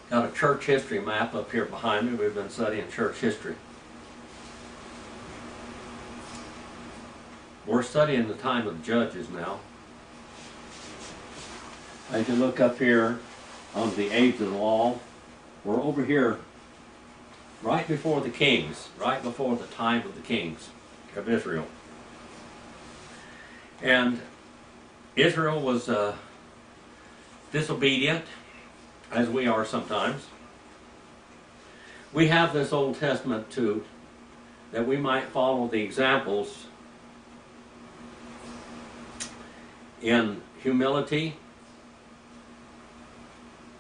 Got a church history map up here behind me. We've been studying church history. We're studying the time of the judges now. As you look up here on the age of the law, we're over here right before the kings, right before the time of the kings of Israel. And Israel was disobedient, as we are sometimes. We have this Old Testament too, that we might follow the examples in humility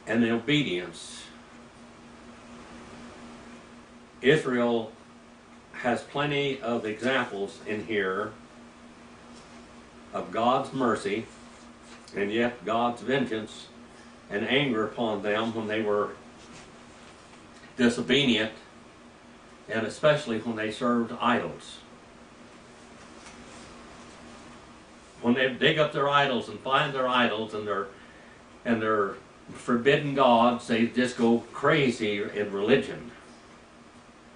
and in obedience. Israel has plenty of examples in here of God's mercy and yet God's vengeance and anger upon them when they were disobedient, and especially when they served idols. When they dig up their idols and find their idols and their forbidden gods, they just go crazy in religion.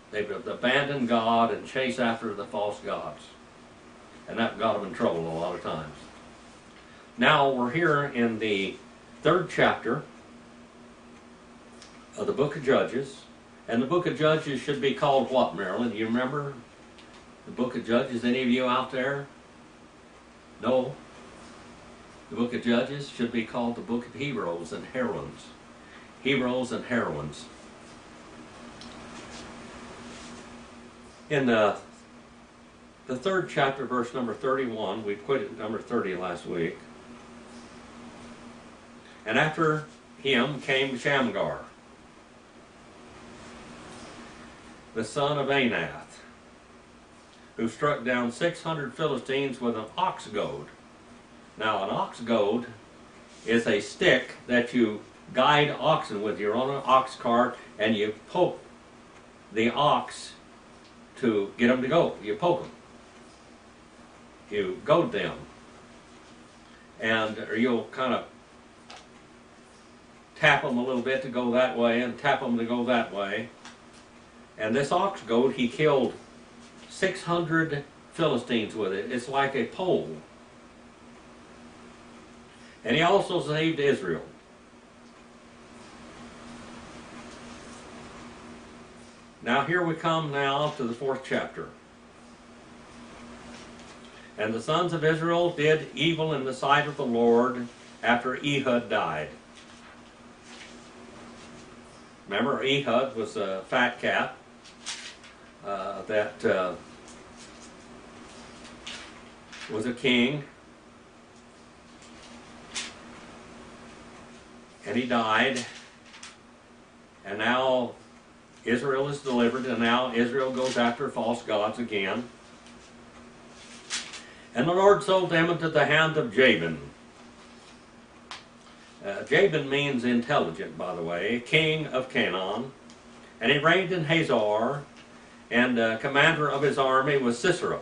They've abandoned God and chase after the false gods. And that got them in trouble a lot of times. Now we're here in the 3rd chapter of the book of Judges. And the book of Judges should be called what, Marilyn? Do you remember the book of Judges? Any of you out there? No? The book of Judges should be called the book of heroes and heroines. Heroes and heroines. In the 3rd chapter, verse number 31, we quit at number 30 last week. And after him came Shamgar, the son of Anath, who struck down 600 Philistines with an ox goad. Now, an ox goad is a stick that you guide oxen with. You're on an ox cart and you poke the ox to get them to go. You poke them. You goad them. And you'll kind of tap them a little bit to go that way and tap them to go that way. And this ox goad, he killed 600 Philistines with it. It's like a pole. And he also saved Israel. Now here we come now to the 4th chapter. And the sons of Israel did evil in the sight of the Lord after Ehud died. Remember, Ehud was a fat cat that was a king, and he died, and now Israel is delivered, and now Israel goes after false gods again. And the Lord sold them into the hand of Jabin. Jabin means intelligent, by the way, king of Canaan. And he reigned in Hazor, and commander of his army was Sisera,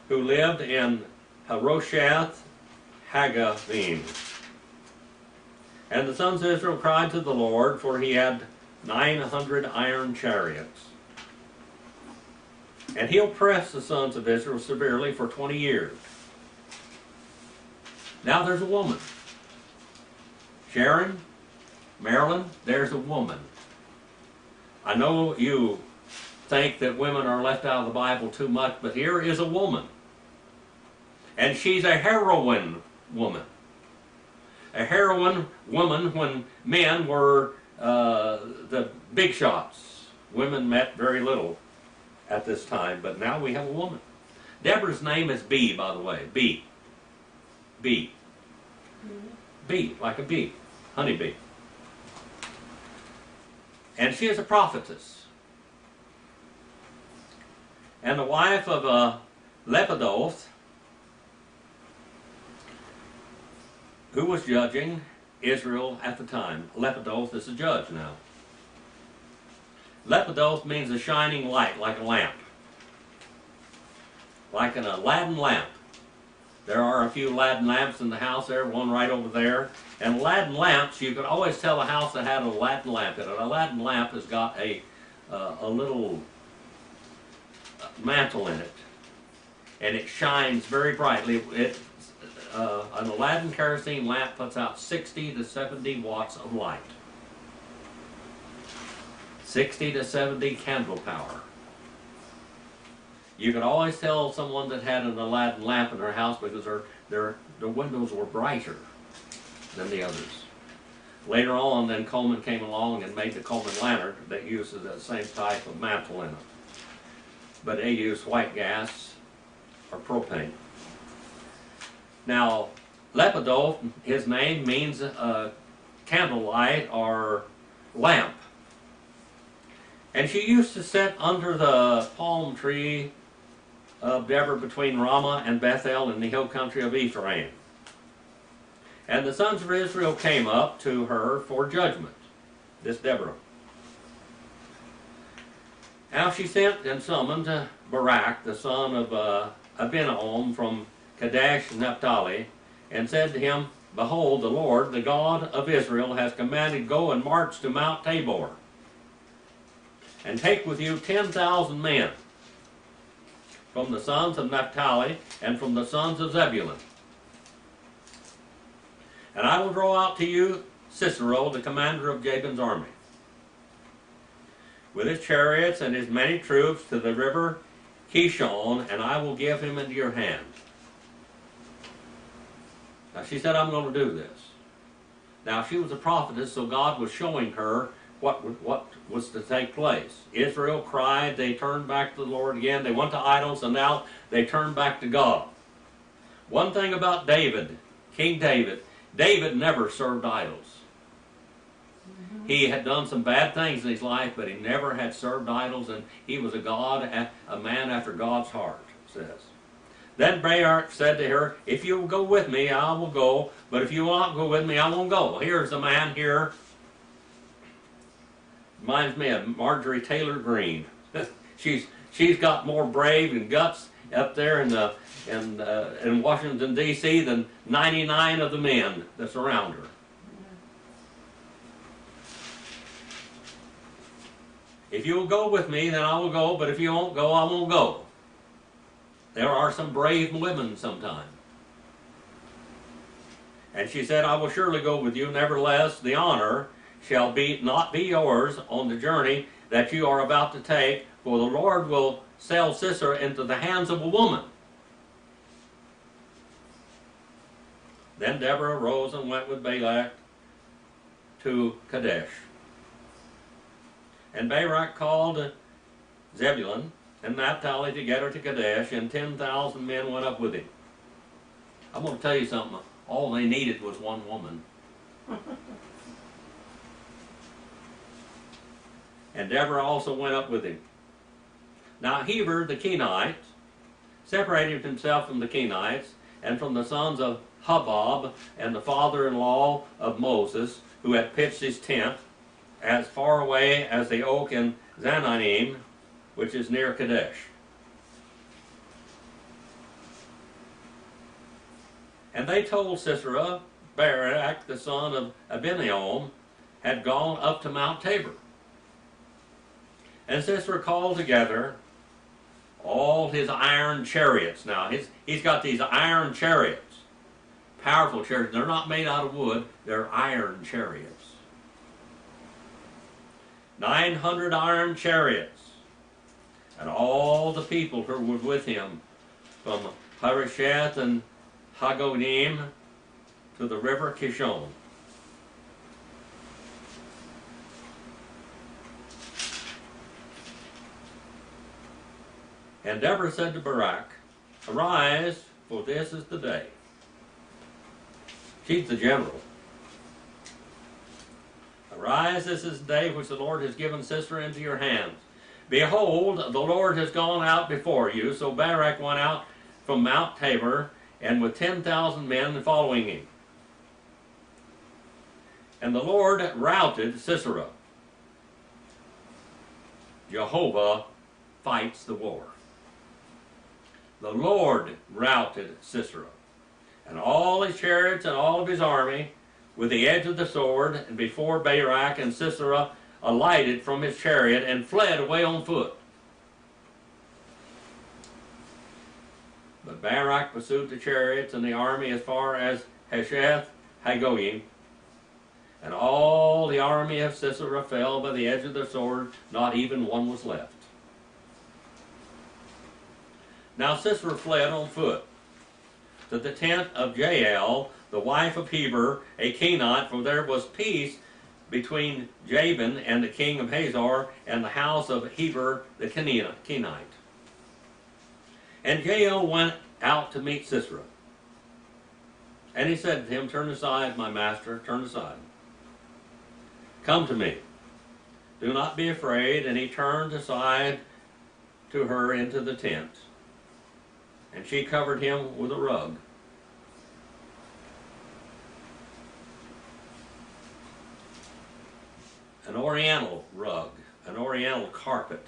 who lived in Harosheth Haggavim. And the sons of Israel cried to the Lord, for he had 900 iron chariots. And he oppressed the sons of Israel severely for 20 years. Now there's a woman. Sharon, Marilyn, there's a woman. I know you think that women are left out of the Bible too much, but here is a woman. And she's a heroine woman. A heroine woman when men were the big shots. Women meant very little at this time, but now we have a woman. Deborah's name is Bee, by the way. Bee. Bee. Bee, like a bee. Honeybee. And she is a prophetess. And the wife of Lepidoth, who was judging Israel at the time. Lepidoth is a judge now. Lepidoth means a shining light, like a lamp. Like an Aladdin lamp. There are a few Aladdin lamps in the house there, one right over there. And Aladdin lamps, you could always tell a house that had an Aladdin lamp in it. An Aladdin lamp has got a little mantle in it, and it shines very brightly. An Aladdin kerosene lamp puts out 60 to 70 watts of light. 60 to 70 candle power. You could always tell someone that had an Aladdin lamp in their house because their windows were brighter than the others. Later on, then Coleman came along and made the Coleman lantern that uses that same type of mantle in it. But they use white gas or propane. Now, Lepido, his name means candlelight or lamp. And she used to sit under the palm tree of Deborah between Ramah and Bethel in the hill country of Ephraim. And the sons of Israel came up to her for judgment, this Deborah. Now she sent and summoned Barak, the son of Abinoam from Kadesh Naphtali, and said to him, Behold, the Lord, the God of Israel, has commanded, Go and march to Mount Tabor, and take with you 10,000 men from the sons of Naphtali and from the sons of Zebulun. And I will draw out to you Sisera, the commander of Jabin's army, with his chariots and his many troops to the river Kishon, and I will give him into your hand. Now she said, I'm going to do this. Now she was a prophetess, so God was showing her what was to take place. Israel cried, they turned back to the Lord again, they went to idols, and now they turned back to God. One thing about David, King David, David never served idols. He had done some bad things in his life, but he never had served idols, and he was a man after God's heart, it says. Then Barak said to her, If you will go with me, I will go, but if you will not go with me, I won't go. Here's a man here, reminds me of Marjorie Taylor Greene. she's got more brave and guts up there in Washington, D.C. than 99 of the men that surround her. If you will go with me, then I will go, but if you won't go, I won't go. There are some brave women sometimes. And she said, I will surely go with you, nevertheless the honor shall not be yours on the journey that you are about to take, for the Lord will sell Sisera into the hands of a woman. Then Deborah rose and went with Balak to Kadesh. And Barak called Zebulun and Naphtali together to Kadesh, and 10,000 men went up with him. I'm going to tell you something. All they needed was one woman. And Deborah also went up with him. Now Heber the Kenite separated himself from the Kenites and from the sons of Hobab and the father-in-law of Moses, who had pitched his tent as far away as the oak in Zananim, which is near Kadesh. And they told Sisera, Barak, the son of Abinoam, had gone up to Mount Tabor. And Sisera called together all his iron chariots. Now, he's got these iron chariots, powerful chariots. They're not made out of wood, they're iron chariots. 900 iron chariots, and all the people who were with him, from Harosheth and Hagonim to the river Kishon. And Deborah said to Barak, Arise, for this is the day. She's the general. Arise, this is the day which the Lord has given Sisera into your hands. Behold, the Lord has gone out before you. So Barak went out from Mount Tabor, and with 10,000 men following him. And the Lord routed Sisera. Jehovah fights the war. The Lord routed Sisera. and all his chariots and all of his army with the edge of the sword, and before Barak and Sisera alighted from his chariot and fled away on foot. But Barak pursued the chariots and the army as far as Hesheth Hagoyim, and all the army of Sisera fell by the edge of the sword, not even one was left. Now Sisera fled on foot to the tent of Jael, the wife of Heber, a Kenite, for there was peace between Jabin and the king of Hazor and the house of Heber the Kenite. And Jael went out to meet Sisera. And he said to him, "Turn aside, my master, turn aside. Come to me. Do not be afraid." And he turned aside to her into the tent. And she covered him with a rug. An oriental rug, an oriental carpet.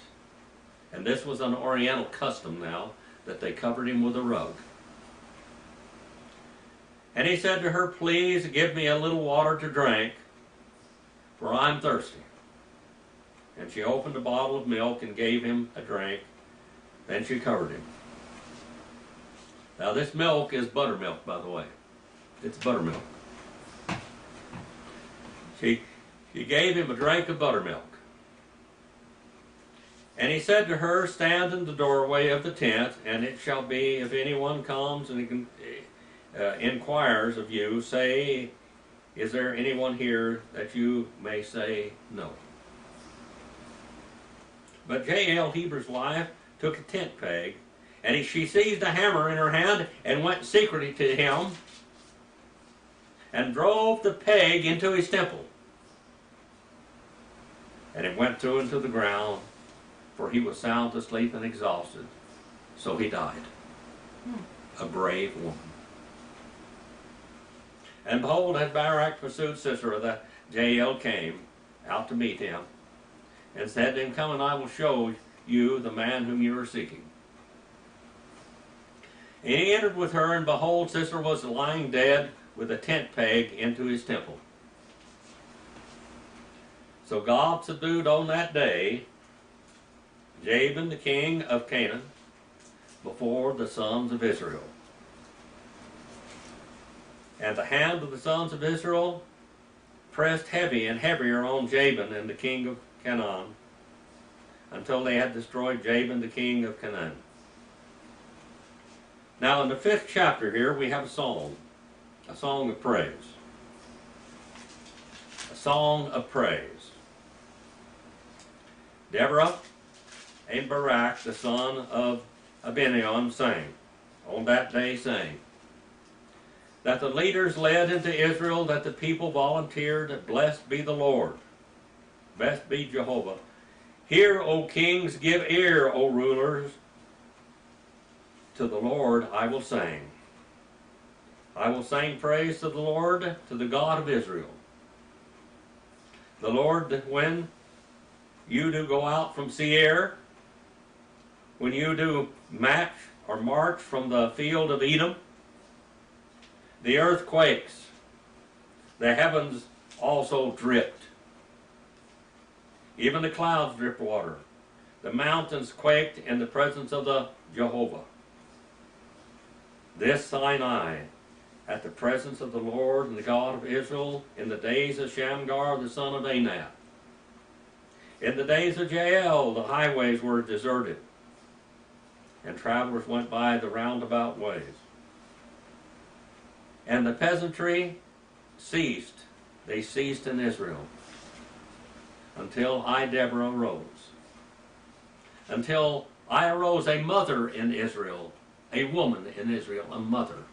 And this was an oriental custom now, that they covered him with a rug. And he said to her, "Please give me a little water to drink, for I'm thirsty." And she opened a bottle of milk and gave him a drink. Then she covered him. Now this milk is buttermilk, by the way. It's buttermilk. She gave him a drink of buttermilk. And he said to her, "Stand in the doorway of the tent, and it shall be, if anyone comes and inquires of you, say, 'Is there anyone here?' that you may say no." But Jael, Heber's wife, took a tent peg, and she seized a hammer in her hand and went secretly to him and drove the peg into his temple. And it went through into the ground, for he was sound asleep and exhausted. So he died. A brave woman. And behold, as Barak pursued Sisera, the Jael came out to meet him, and said to him, "Come, and I will show you the man whom you are seeking." And he entered with her, and behold, Sisera was lying dead with a tent peg into his temple. So God subdued on that day Jabin the king of Canaan before the sons of Israel. And the hand of the sons of Israel pressed heavy and heavier on Jabin and the king of Canaan, until they had destroyed Jabin the king of Canaan. Now in the 5th chapter here we have a song of praise. A song of praise. Deborah and Barak, the son of Abinoam, sang, on that day sang, that the leaders led into Israel, that the people volunteered, "Blessed be the Lord, blessed be Jehovah. Hear, O kings, give ear, O rulers, to the Lord I will sing. I will sing praise to the Lord, to the God of Israel. The Lord, when you do go out from Seir, when you do march from the field of Edom, the earth quakes, the heavens also dripped. Even the clouds drip water. The mountains quaked in the presence of the Jehovah. This Sinai, at the presence of the Lord and the God of Israel, in the days of Shamgar the son of Anat. In the days of Jael, the highways were deserted, and travelers went by the roundabout ways. And the peasantry ceased. They ceased in Israel, until I, Deborah, arose. Until I arose, a mother in Israel, a woman in Israel, a mother.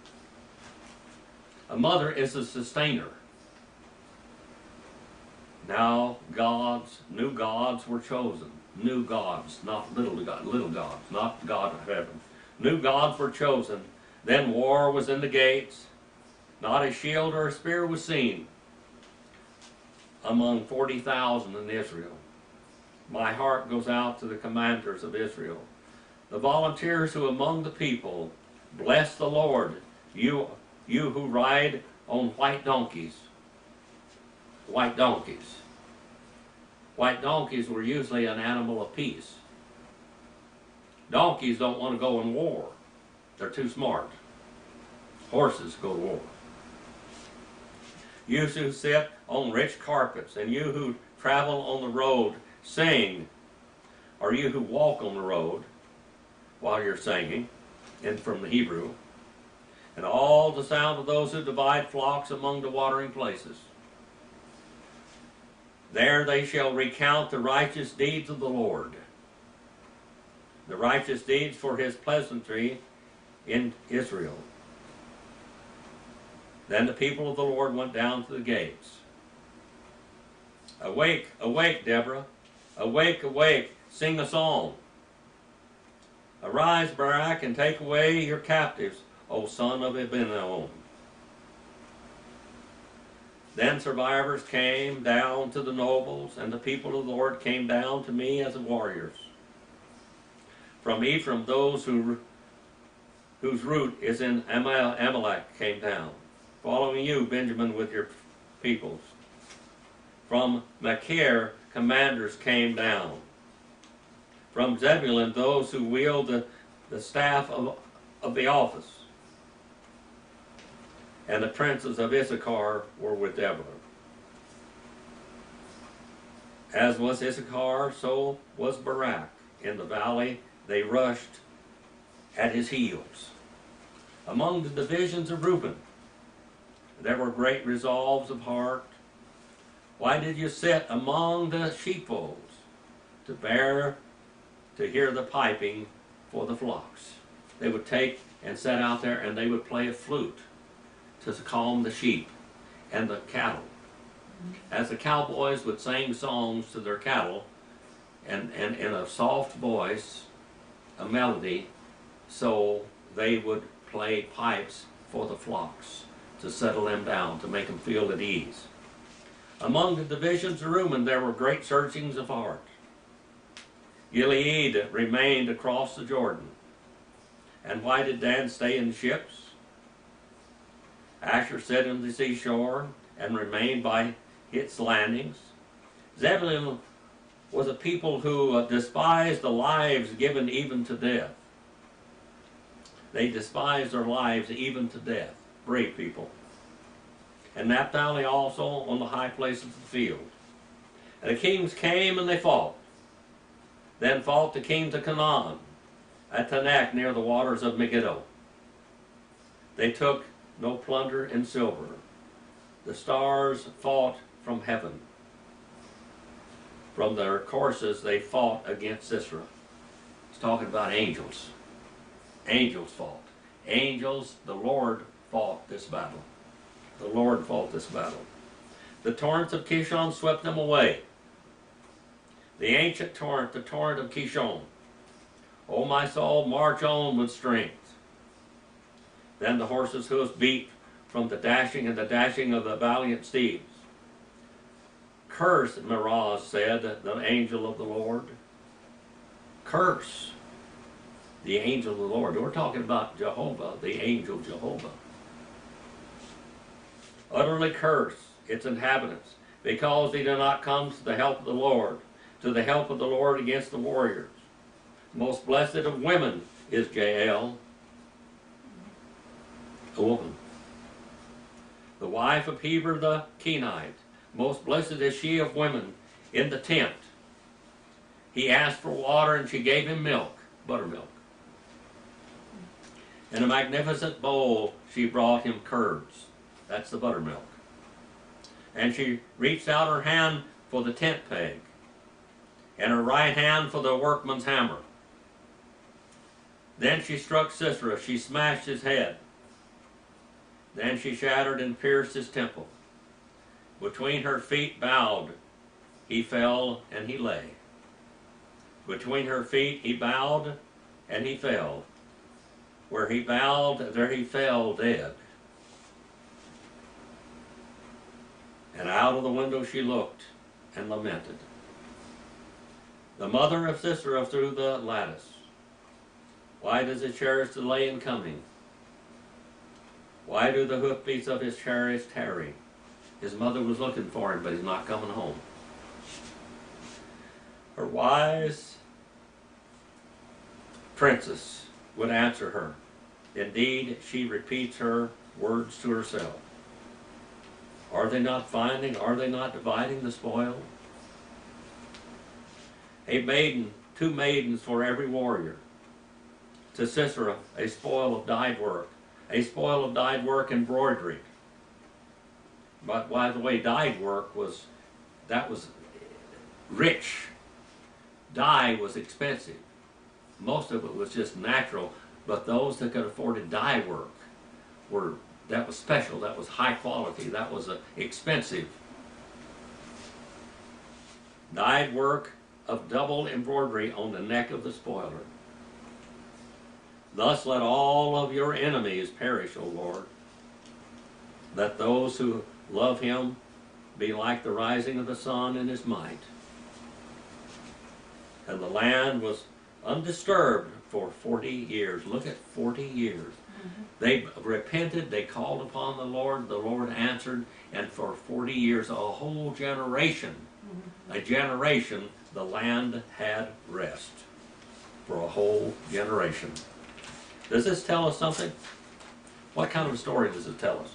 A mother is a sustainer. Now new gods were chosen. New gods, not little gods, not God of heaven. New gods were chosen. Then war was in the gates. Not a shield or a spear was seen among 40,000 in Israel. My heart goes out to the commanders of Israel, the volunteers who among the people bless the Lord. You you who ride on white donkeys. White donkeys. White donkeys were usually an animal of peace. Donkeys don't want to go in war. They're too smart. Horses go to war. You who sit on rich carpets, and you who travel on the road, sing. Or you who walk on the road while you're singing, and from the Hebrew. And all the sound of those who divide flocks among the watering places. There they shall recount the righteous deeds of the Lord, the righteous deeds for his pleasantry in Israel. Then the people of the Lord went down to the gates. Awake, awake, Deborah. Awake, awake, sing a song. Arise, Barak, and take away your captives, O son of Abinoam. Then survivors came down to the nobles, and the people of the Lord came down to me as warriors. From Ephraim, those whose root is in Amalek came down. Following you, Benjamin, with your peoples. From Machir, commanders came down. From Zebulun, those who wield the staff of the office. And the princes of Issachar were with Deborah. As was Issachar, so was Barak. In the valley they rushed at his heels. Among the divisions of Reuben, there were great resolves of heart. Why did you sit among the sheepfolds to hear the piping for the flocks? They would take and sit out there and they would play a flute to calm the sheep and the cattle. As the cowboys would sing songs to their cattle and in a soft voice, a melody, so they would play pipes for the flocks to settle them down, to make them feel at ease. Among the divisions of Reuben there were great searchings of heart. Gilead remained across the Jordan. And why did Dan stay in ships? Asher sat in the seashore and remained by its landings. Zebulun was a people who despised the lives given even to death. They despised their lives even to death. Brave people. And Naphtali also on the high places of the field. And the kings came and they fought. Then fought the kings of Canaan at Tanakh near the waters of Megiddo. They took no plunder in silver. The stars fought from heaven. From their courses they fought against Sisera. It's talking about angels. Angels fought. Angels, the Lord fought this battle. The Lord fought this battle. The torrents of Kishon swept them away. The ancient torrent, the torrent of Kishon. O my soul, march on with strength. Then the horses' hoofs beat from the dashing and the dashing of the valiant steeds. Curse, Miraz said, the angel of the Lord. Curse the angel of the Lord. We're talking about Jehovah, the angel Jehovah. Utterly curse its inhabitants, because they do not come to the help of the Lord, to the help of the Lord against the warriors. Most blessed of women is Jael, a woman. The wife of Heber the Kenite. Most blessed is she of women in the tent. He asked for water and she gave him milk, buttermilk. In a magnificent bowl she brought him curds. That's the buttermilk. And she reached out her hand for the tent peg, and her right hand for the workman's hammer. Then she struck Sisera, she smashed his head. Then she shattered and pierced his temple. Between her feet bowed, he fell and he lay. Between her feet he bowed and he fell. Where he bowed, there he fell dead. And out of the window she looked and lamented. The mother of Sisera through the lattice. Why does the chariot delay in coming? Why do the hoofbeats of his chariots tarry? His mother was looking for him, but he's not coming home. Her wise princess would answer her. Indeed, she repeats her words to herself. Are they not finding, are they not dividing the spoil? A maiden, 2 maidens for every warrior. To Sisera, a spoil of dyed work. A spoil of dyed work embroidery. But by the way, dyed work was rich. Dye was expensive. Most of it was just natural, but those that could afford dye work that was special, that was high quality, that was expensive. Dyed work of double embroidery on the neck of the spoiler. Thus let all of your enemies perish, O Lord. Let those who love him be like the rising of the sun in his might. And the land was undisturbed for 40 years. Look at 40 years. They repented, they called upon the Lord answered, and for 40 years, a whole generation, the land had rest. For a whole generation. Does this tell us something? What kind of a story does it tell us?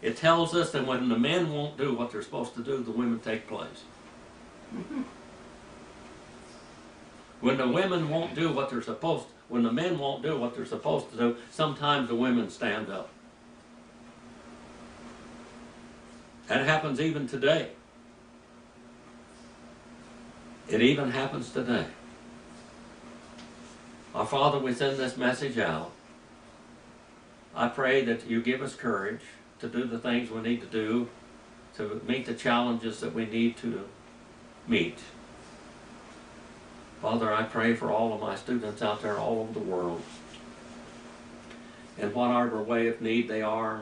It tells us that when the men won't do what they're supposed to do, the women take place. When the women won't do what they're supposed to, when the men won't do what they're supposed to do, sometimes the women stand up. That happens even today. It even happens today. Our Father, we send this message out. I pray that you give us courage to do the things we need to do, to meet the challenges that we need to meet. Father, I pray for all of my students out there all over the world. And whatever way of need they are,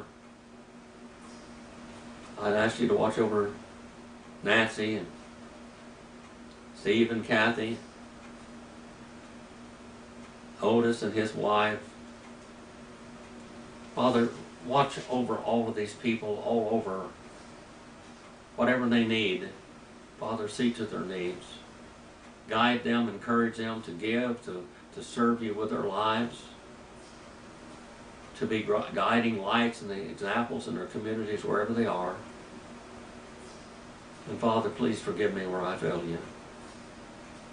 I'd ask you to watch over Nancy and Steve and Kathy, Otis and his wife. Father, watch over all of these people all over. Whatever they need, Father, see to their needs. Guide them, encourage them to give, to serve you with their lives, to be guiding lights and the examples in their communities wherever they are. And Father, please forgive me where I fail you.